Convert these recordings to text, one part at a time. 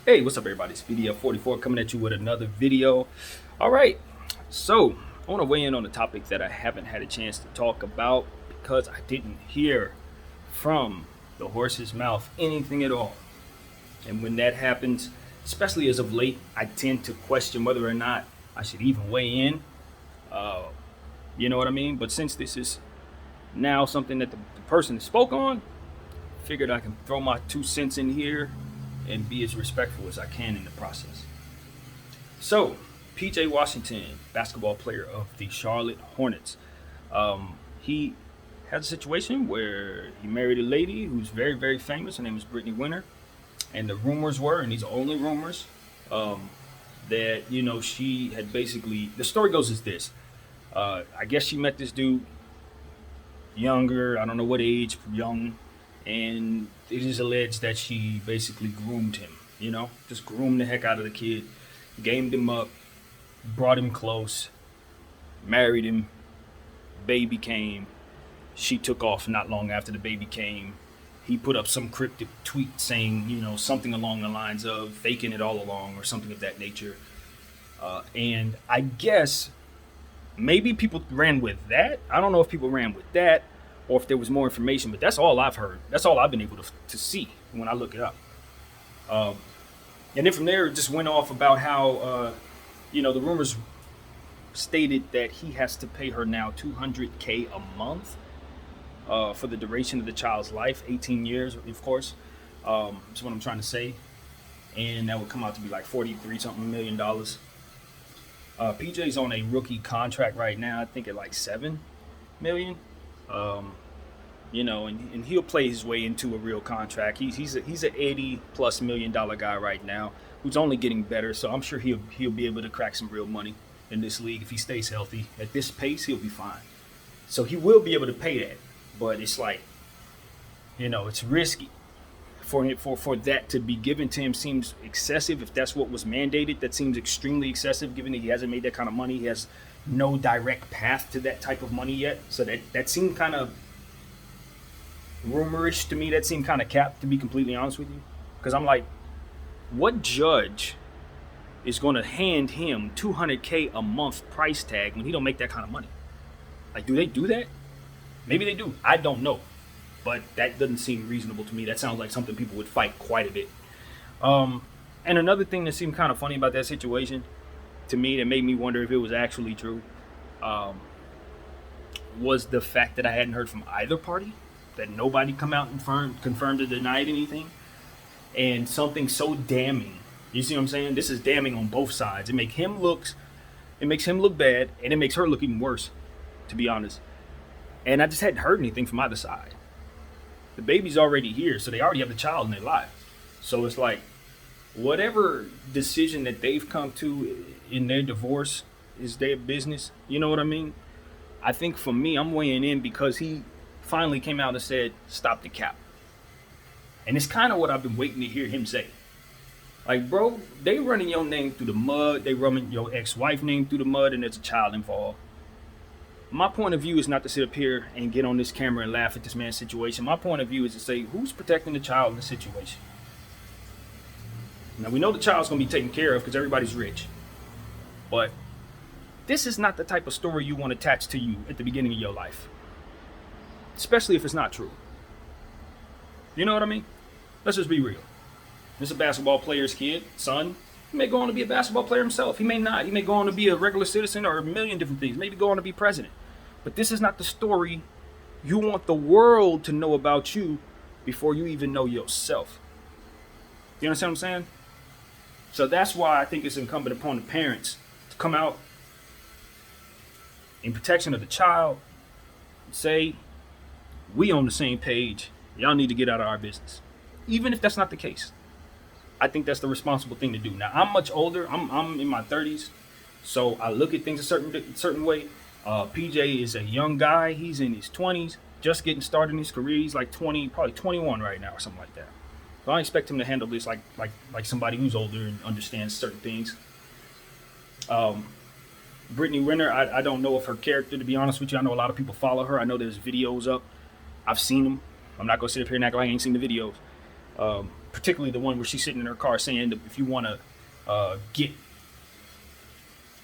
Hey, what's up, everybody? It's BDF44 coming at you with another video. All right, so I want to weigh in on a topic that I haven't had a chance to talk about because I didn't hear from the horse's mouth anything at all. And when that happens, especially as of late, I tend to question whether or not I should even weigh in. Uh, you know what I mean? But since this is now something that the person spoke on, figured I can throw my 2 cents in here and be as respectful as I can in the process. So, PJ Washington, basketball player of the Charlotte Hornets, he had a situation where he married a lady who's very, very famous. Her name is Brittany Winter, and the rumors were, and these are only rumors, that she had basically. The story goes as this: I guess she met this dude younger. I don't know what age, young, and it is alleged that she basically groomed him, just groomed the heck out of the kid, gamed him up, brought him close, married him, baby came, she took off not long after the baby came. He put up some cryptic tweet saying, something along the lines of faking it all along or something of that nature. And I guess maybe people ran with that. I don't know if people ran with that or if there was more information, but that's all I've heard. That's all I've been able to see when I look it up. And then from there, it just went off about how, the rumors stated that he has to pay her now $200K a month for the duration of the child's life, 18 years, of course. That's what I'm trying to say. And that would come out to be like 43 something million dollars. PJ's on a rookie contract right now, I think at like 7 million. And he'll play his way into a real contract. He's an $80+ million guy right now who's only getting better. So I'm sure he'll be able to crack some real money in this league if he stays healthy. At this pace, he'll be fine. So he will be able to pay that, but it's like, it's risky for that to be given to him. Seems excessive. If that's what was mandated, that seems extremely excessive. Given that he hasn't made that kind of money, he has no direct path to that type of money yet. So that seemed kind of rumorish to me. That seemed kind of capped, to be completely honest with you, because I'm like, what judge is going to hand him $200K a month price tag when he don't make that kind of money? Like, do they do that? Maybe they do. I don't know, but that doesn't seem reasonable to me. That sounds like something people would fight quite a bit. And another thing that seemed kind of funny about that situation to me, that made me wonder if it was actually true, was the fact that I hadn't heard from either party, that nobody come out and confirmed or denied anything. And something so damning, you see what I'm saying? This is damning on both sides. It makes him look bad, and it makes her look even worse, to be honest. And I just hadn't heard anything from either side. The baby's already here, so they already have the child in their life. So it's like, whatever decision that they've come to in their divorce is their business. You know what I mean? I think for me, I'm weighing in because he finally came out and said, stop the cap. And it's kind of what I've been waiting to hear him say. Like, bro, they running your name through the mud. They running your ex-wife name through the mud, and there's a child involved. My point of view is not to sit up here and get on this camera and laugh at this man's situation. My point of view is to say, who's protecting the child in the situation? Now, we know the child's going to be taken care of because everybody's rich. But this is not the type of story you want attached to you at the beginning of your life. Especially if it's not true. You know what I mean? Let's just be real. This is a basketball player's kid, son. He may go on to be a basketball player himself. He may not. He may go on to be a regular citizen or a million different things. Maybe go on to be president. But this is not the story you want the world to know about you before you even know yourself. You understand what I'm saying? So that's why I think it's incumbent upon the parents to come out in protection of the child and say, we on the same page. Y'all need to get out of our business. Even if that's not the case. I think that's the responsible thing to do. Now, I'm much older. I'm in my 30s. So I look at things a certain way. PJ is a young guy. He's in his 20s, just getting started in his career. He's like 20, probably 21 right now or something like that. So I expect him to handle this like somebody who's older and understands certain things. Brittany Renner, I don't know of her character, to be honest with you. I know a lot of people follow her. I know there's videos up. I've seen them. I'm not going to sit up here and act like I ain't seen the videos. particularly the one where she's sitting in her car saying that if you want to get,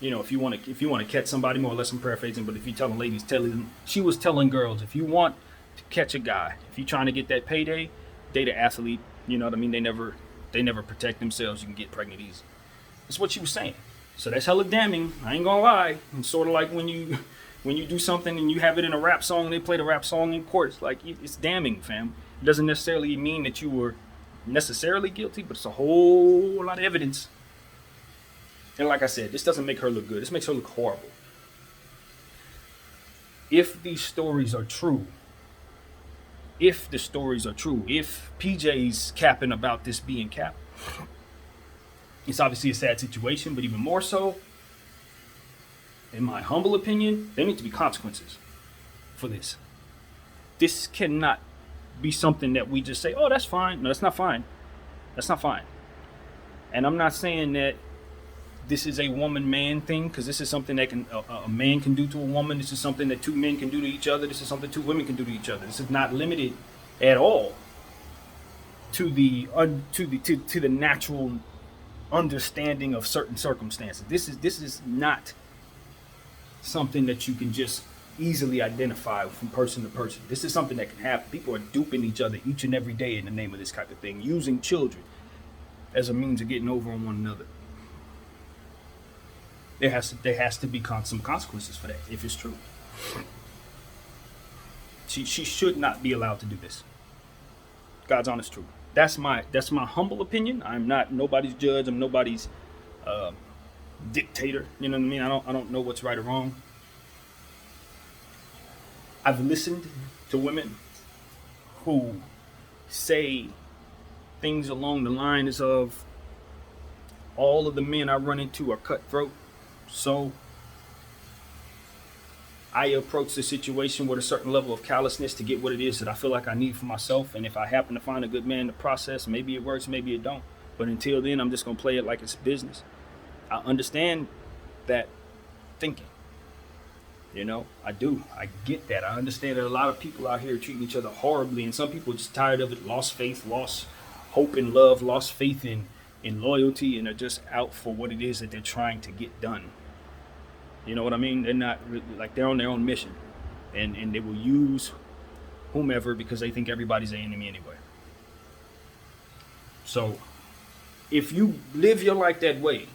if you want to catch somebody, more or less I'm paraphrasing, but if you're telling ladies, she was telling girls, if you want to catch a guy, if you're trying to get that payday, date an athlete. You know what I mean? They never protect themselves. You can get pregnant easy. That's what she was saying. So that's hella damning. I ain't gonna lie. It's sort of like when you do something and you have it in a rap song, and they play the rap song in court. It's like, it's damning, fam. It doesn't necessarily mean that you were necessarily guilty, but it's a whole lot of evidence. And like I said, this doesn't make her look good. This makes her look horrible. If these stories are true, if PJ's capping about this being capped, it's obviously a sad situation, but even more so, in my humble opinion, there need to be consequences for this. This cannot be something that we just say, oh, that's fine. No, that's not fine. That's not fine. And I'm not saying that this is a woman-man thing, because this is something that a man can do to a woman. This is something that two men can do to each other. This is something two women can do to each other. This is not limited at all to the natural understanding of certain circumstances. This is not something that you can just easily identify from person to person. This is something that can happen. People are duping each other each and every day in the name of this type of thing, using children as a means of getting over on one another. There has to be some consequences for that if it's true. She should not be allowed to do this. God's honest truth. That's my humble opinion. I'm not nobody's judge. I'm nobody's dictator. You know what I mean? I don't know what's right or wrong. I've listened to women who say things along the lines of, all of the men I run into are cutthroat, so I approach the situation with a certain level of callousness to get what it is that I feel like I need for myself. And if I happen to find a good man in the process, maybe it works, maybe it don't. But until then, I'm just going to play it like it's business. I understand that thinking. I do. I get that. I understand that a lot of people out here are treating each other horribly, and some people are just tired of it, lost faith, lost hope in love, lost faith in loyalty, and are just out for what it is that they're trying to get done. You know what I mean? They're not like, they're on their own mission, and they will use whomever because they think everybody's an enemy anyway. So if you live your life that way,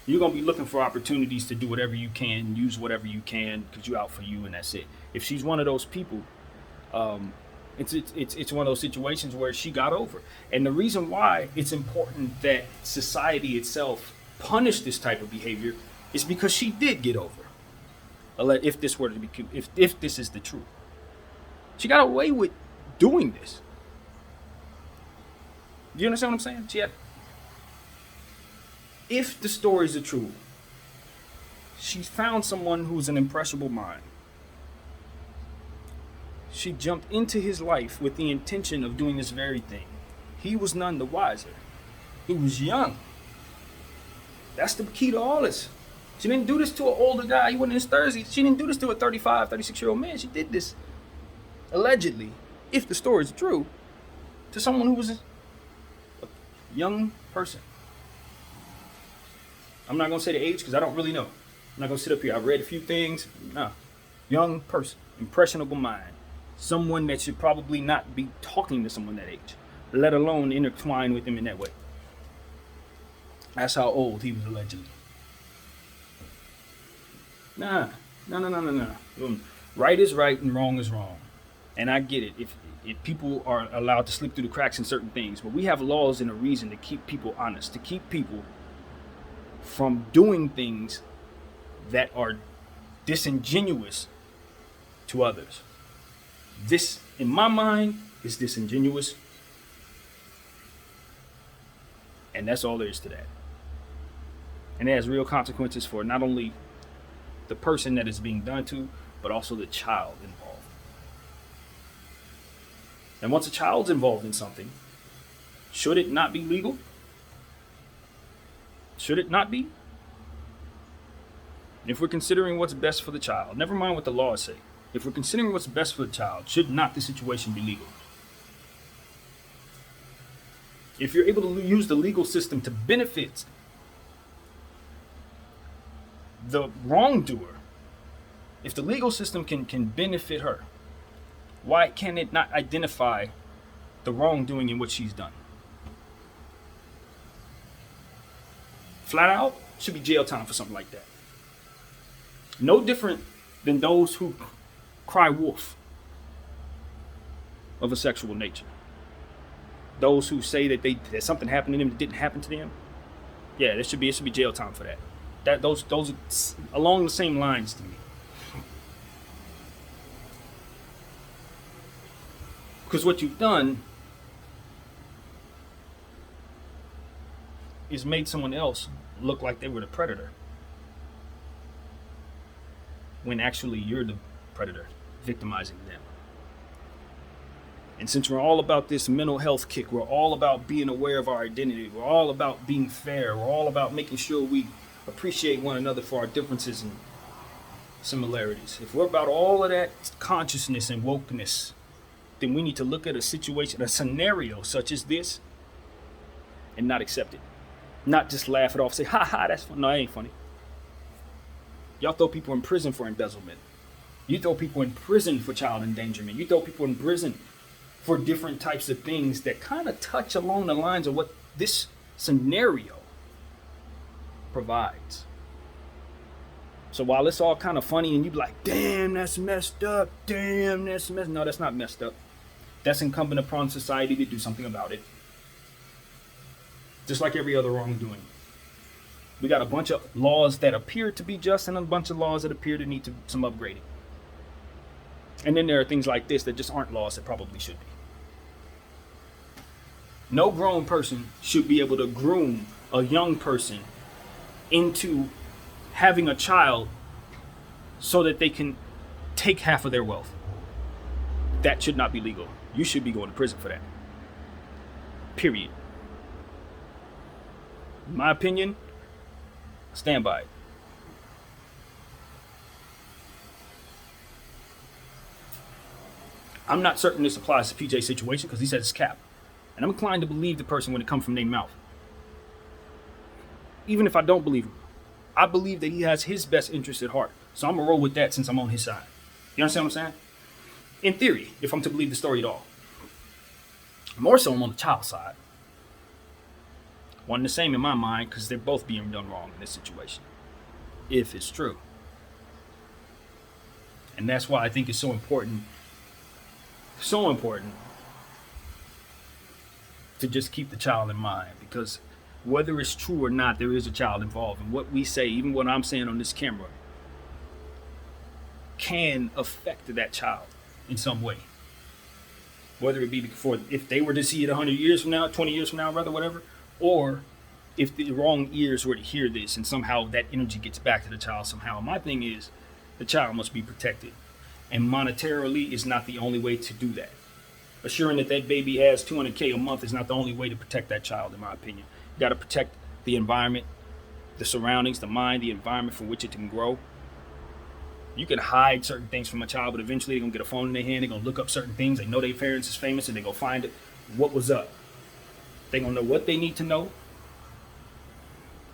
you're going to be looking for opportunities to do whatever you can, use whatever you can, because you're out for you, and that's it. If she's one of those people, it's one of those situations where she got over. And the reason why it's important that society itself punish this type of behavior is because she did get over. If this were to be, if this is the truth, she got away with doing this. Do you understand what I'm saying? If the stories are true, she found someone who's an impressionable mind. She jumped into his life with the intention of doing this very thing. He was none the wiser. He was young. That's the key to all this. She didn't do this to an older guy. He wasn't in his 30s. She didn't do this to a 35, 36-year-old man. She did this, allegedly, if the story is true, to someone who was a young person. I'm not going to say the age because I don't really know. I'm not going to sit up here. I've read a few things. No. Young person, impressionable mind. Someone that should probably not be talking to someone that age, let alone intertwine with them in that way. That's how old he was allegedly. No. Right is right and wrong is wrong. And I get it. If people are allowed to slip through the cracks in certain things, but we have laws and a reason to keep people honest, to keep people from doing things that are disingenuous to others. This, in my mind, is disingenuous. And that's all there is to that. And it has real consequences for not only the person that is being done to, but also the child involved. And once a child's involved in something, should it not be legal? Should it not be? If we're considering what's best for the child, never mind what the laws say. If we're considering what's best for the child, should not the situation be legal? If you're able to use the legal system to benefit the wrongdoer, if the legal system can benefit her, why can it not identify the wrongdoing in what she's done? Flat out, should be jail time for something like that. No different than those who cry wolf of a sexual nature. Those who say that something happened to them that didn't happen to them. Yeah, it should be jail time for that. Those are along the same lines to me. Because what you've done is made someone else look like they were the predator, when actually you're the predator, victimizing them. And since we're all about this mental health kick, we're all about being aware of our identity, we're all about being fair, we're all about making sure we appreciate one another for our differences and similarities. If we're about all of that consciousness and wokeness, then we need to look at a situation, a scenario such as this, and not accept it. Not just laugh it off, say, ha ha, that's funny. No, that ain't funny. Y'all throw people in prison for embezzlement. You throw people in prison for child endangerment. You throw people in prison for different types of things that kind of touch along the lines of what this scenario provides. So while it's all kind of funny and you be like, damn, that's messed up. Damn, that's messed up. No, that's not messed up. That's incumbent upon society to do something about it. Just like every other wrongdoing. We got a bunch of laws that appear to be just and a bunch of laws that appear to need some upgrading. And then there are things like this that just aren't laws that probably should be. No grown person should be able to groom a young person into having a child so that they can take half of their wealth. That should not be legal. You should be going to prison for that. Period. In my opinion, stand by it. I'm not certain this applies to PJ's situation because he said it's cap. And I'm inclined to believe the person when it comes from their mouth. Even if I don't believe him, I believe that he has his best interest at heart. So I'm going to roll with that since I'm on his side. You understand what I'm saying? In theory, if I'm to believe the story at all. More so, I'm on the child side. One and the same in my mind because they're both being done wrong in this situation. If it's true. And that's why I think it's so important to just keep the child in mind, because whether it's true or not, there is a child involved, and what we say, even what I'm saying on this camera, can affect that child in some way. Whether it be if they were to see it 100 years from now, 20 years from now, rather, whatever, or if the wrong ears were to hear this and somehow that energy gets back to the child somehow. My thing is, the child must be protected. And monetarily is not the only way to do that. Assuring that baby has $200K a month is not the only way to protect that child, in my opinion. You got to protect the environment, the surroundings, the mind, the environment from which it can grow. You can hide certain things from a child, but eventually they're going to get a phone in their hand. They're going to look up certain things. They know their parents is famous, and they're going to find it. What was up? They're going to know what they need to know,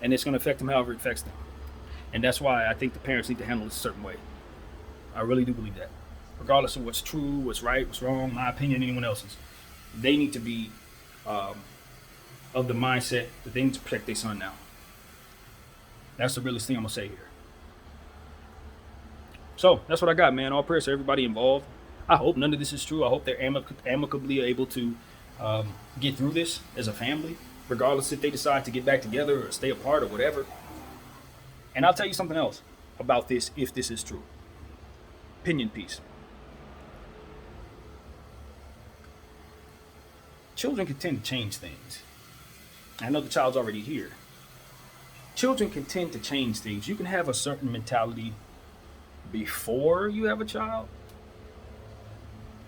and it's going to affect them however it affects them. And that's why I think the parents need to handle this a certain way. I really do believe that. Regardless of what's true, what's right, what's wrong, my opinion, anyone else's. They need to be of the mindset that they need to protect their son now. That's the realest thing I'm going to say here. So, that's what I got, man. All prayers to everybody involved. I hope none of this is true. I hope they're amicably able to get through this as a family, regardless if they decide to get back together or stay apart or whatever. And I'll tell you something else about this if this is true. Opinion piece. Children can tend to change things. I know the child's already here. Children can tend to change things. You can have a certain mentality before you have a child.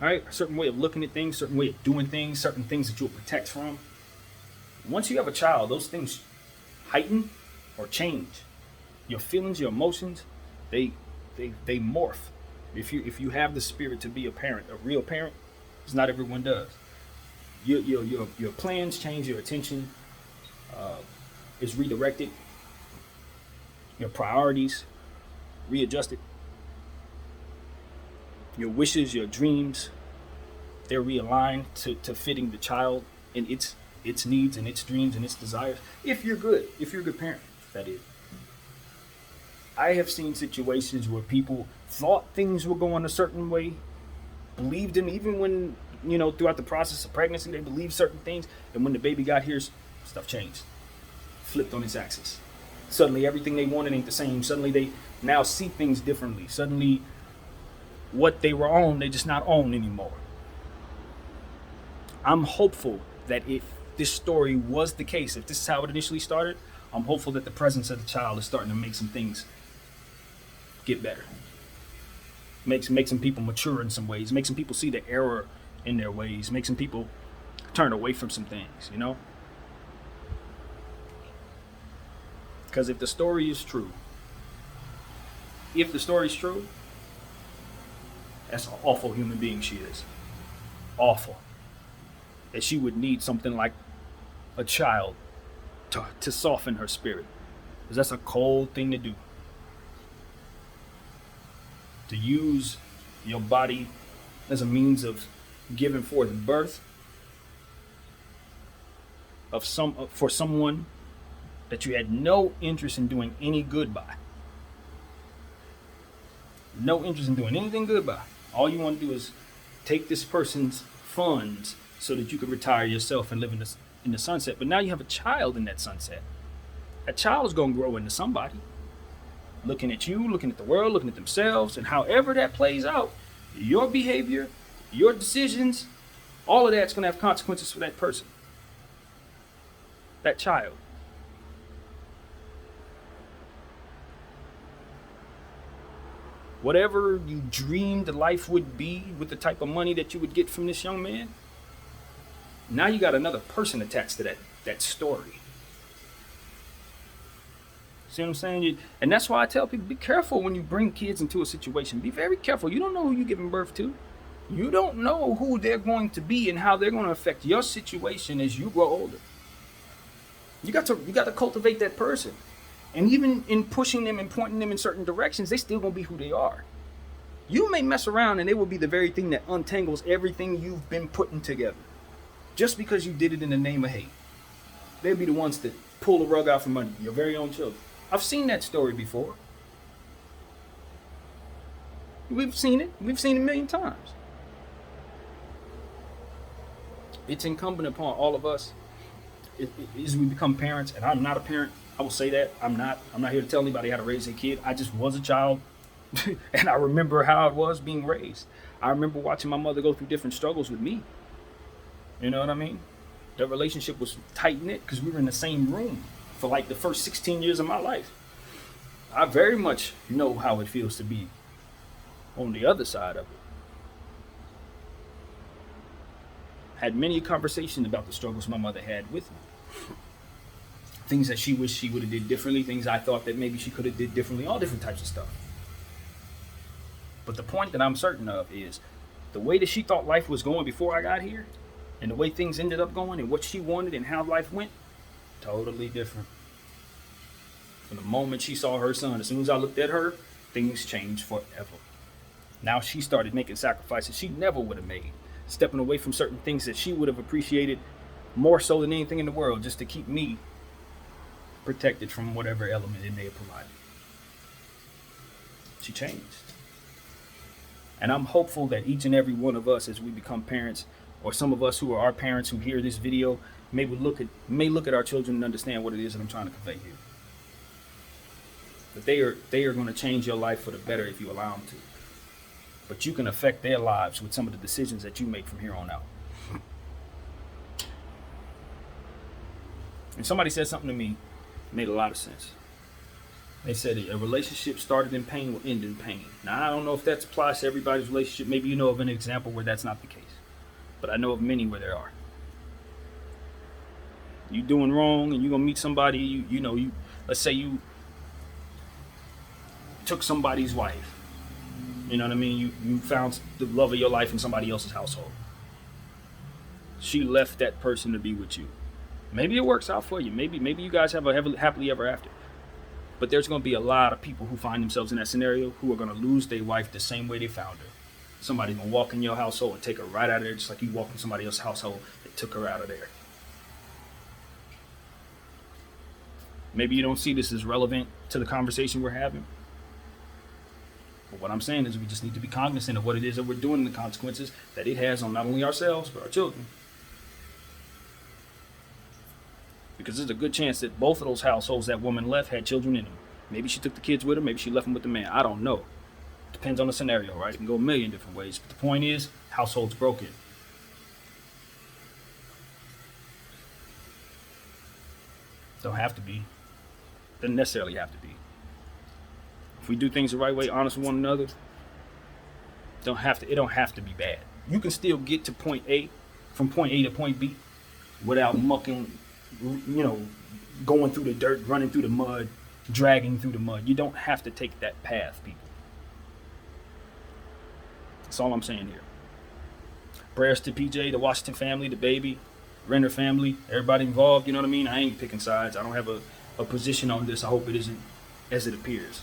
All right? A certain way of looking at things, certain way of doing things, certain things that you'll protect from. Once you have a child, those things heighten or change. Your feelings, your emotions, they morph. If you have the spirit to be a parent, a real parent, because not everyone does. Your plans change, your attention is redirected, your priorities readjusted, your wishes, your dreams, they're realigned to fitting the child and its needs and its dreams and its desires. If you're a good parent, that is. I have seen situations where people thought things were going a certain way, believed in, even when, throughout the process of pregnancy, they believed certain things. And when the baby got here, stuff changed, flipped on its axis. Suddenly, everything they wanted ain't the same. Suddenly, they now see things differently. Suddenly, what they were on, they just not on anymore. I'm hopeful that if this story was the case, if this is how it initially started, I'm hopeful that the presence of the child is starting to make some things get better. Make some people mature in some ways. Make some people see the error in their ways. Make some people turn away from some things, Because if the story is true, that's an awful human being she is. Awful. That she would need something like a child to soften her spirit. Because that's a cold thing to do. To use your body as a means of giving forth birth for someone that you had no interest in doing any good by. No interest in doing anything good by. All you want to do is take this person's funds so that you can retire yourself and live in the sunset. But now you have a child in that sunset. That child is going to grow into somebody. Looking at you, looking at the world, looking at themselves, and however that plays out, your behavior, your decisions, all of that's going to have consequences for that person, that child. Whatever you dreamed life would be with the type of money that you would get from this young man, now you got another person attached to that story. See what I'm saying? And that's why I tell people, be careful when you bring kids into a situation. Be very careful. You don't know who you're giving birth to. You don't know who they're going to be and how they're going to affect your situation as you grow older. You got to cultivate that person. And even in pushing them and pointing them in certain directions, they still going to be who they are. You may mess around and they will be the very thing that untangles everything you've been putting together. Just because you did it in the name of hate. They'll be the ones that pull the rug out from under your very own children. I've seen that story before. We've seen it. We've seen it a million times. It's incumbent upon all of us as we become parents, and I'm not a parent. I will say that. I'm not here to tell anybody how to raise a kid. I just was a child, and I remember how it was being raised. I remember watching my mother go through different struggles with me. You know what I mean? The relationship was tight-knit because we were in the same room for like the first 16 years of my life. I very much know how it feels to be on the other side of it. Had many conversations about the struggles my mother had with me. Things that she wished she would have did differently, things I thought that maybe she could have did differently, all different types of stuff. But the point that I'm certain of is the way that she thought life was going before I got here, and the way things ended up going, and what she wanted and how life went, totally different. From the moment she saw her son, as soon as I looked at her, things changed forever. Now she started making sacrifices she never would have made, stepping away from certain things that she would have appreciated more so than anything in the world, just to keep me protected from whatever element it may have provided. She changed. And I'm hopeful that each and every one of us, as we become parents, or some of us who are our parents who hear this video, may look at our children and understand what it is that I'm trying to convey here. That they are going to change your life for the better if you allow them to. But you can affect their lives with some of the decisions that you make from here on out. And somebody said something to me, made a lot of sense. They said a relationship started in pain will end in pain. Now, I don't know if that applies to everybody's relationship. Maybe you know of an example where that's not the case. But I know of many where there are. You doing wrong and you're going to meet somebody, let's say you took somebody's wife. You know what I mean? You found the love of your life in somebody else's household. she left that person to be with you. Maybe it works out for you. Maybe you guys have a happily ever after. But there's going to be a lot of people who find themselves in that scenario who are going to lose their wife the same way they found her. Somebody's going to walk in your household and take her right out of there, just like you walked in somebody else's household and took her out of there. Maybe you don't see this as relevant to the conversation we're having. But what I'm saying is we just need to be cognizant of what it is that we're doing and the consequences that it has on not only ourselves, but our children. Because there's a good chance that both of those households that woman left had children in them. Maybe she took the kids with her, maybe she left them with the man. I don't know. Depends on the scenario, right? It can go a million different ways. But the point is, household's broken. Don't have to be. Doesn't necessarily have to be. If we do things the right way, honest with one another, it don't have to be bad. You can still get to point A, from point A to point B, without mucking, going through the dirt, running through the mud, dragging through the mud. You don't have to take that path, people. That's all I'm saying here. Prayers to PJ, the Washington family, the baby, Renner family, everybody involved. You know what I mean? I ain't picking sides. I don't have a position on this. I hope it isn't as it appears.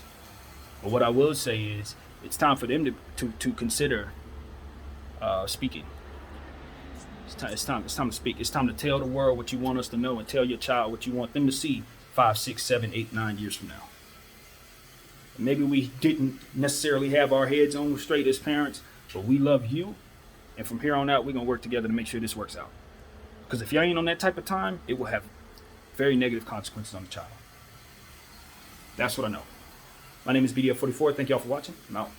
But what I will say is, it's time for them to consider speaking. It's time to speak. It's time to tell the world what you want us to know, and tell your child what you want them to see 5, 6, 7, 8, 9 years from now. Maybe we didn't necessarily have our heads on straight as parents, but we love you, and from here on out, we're gonna work together to make sure this works out. Because if you ain't on that type of time, it will have very negative consequences on the child. That's what I know. My name is BDF44. Thank y'all for watching. I'm out.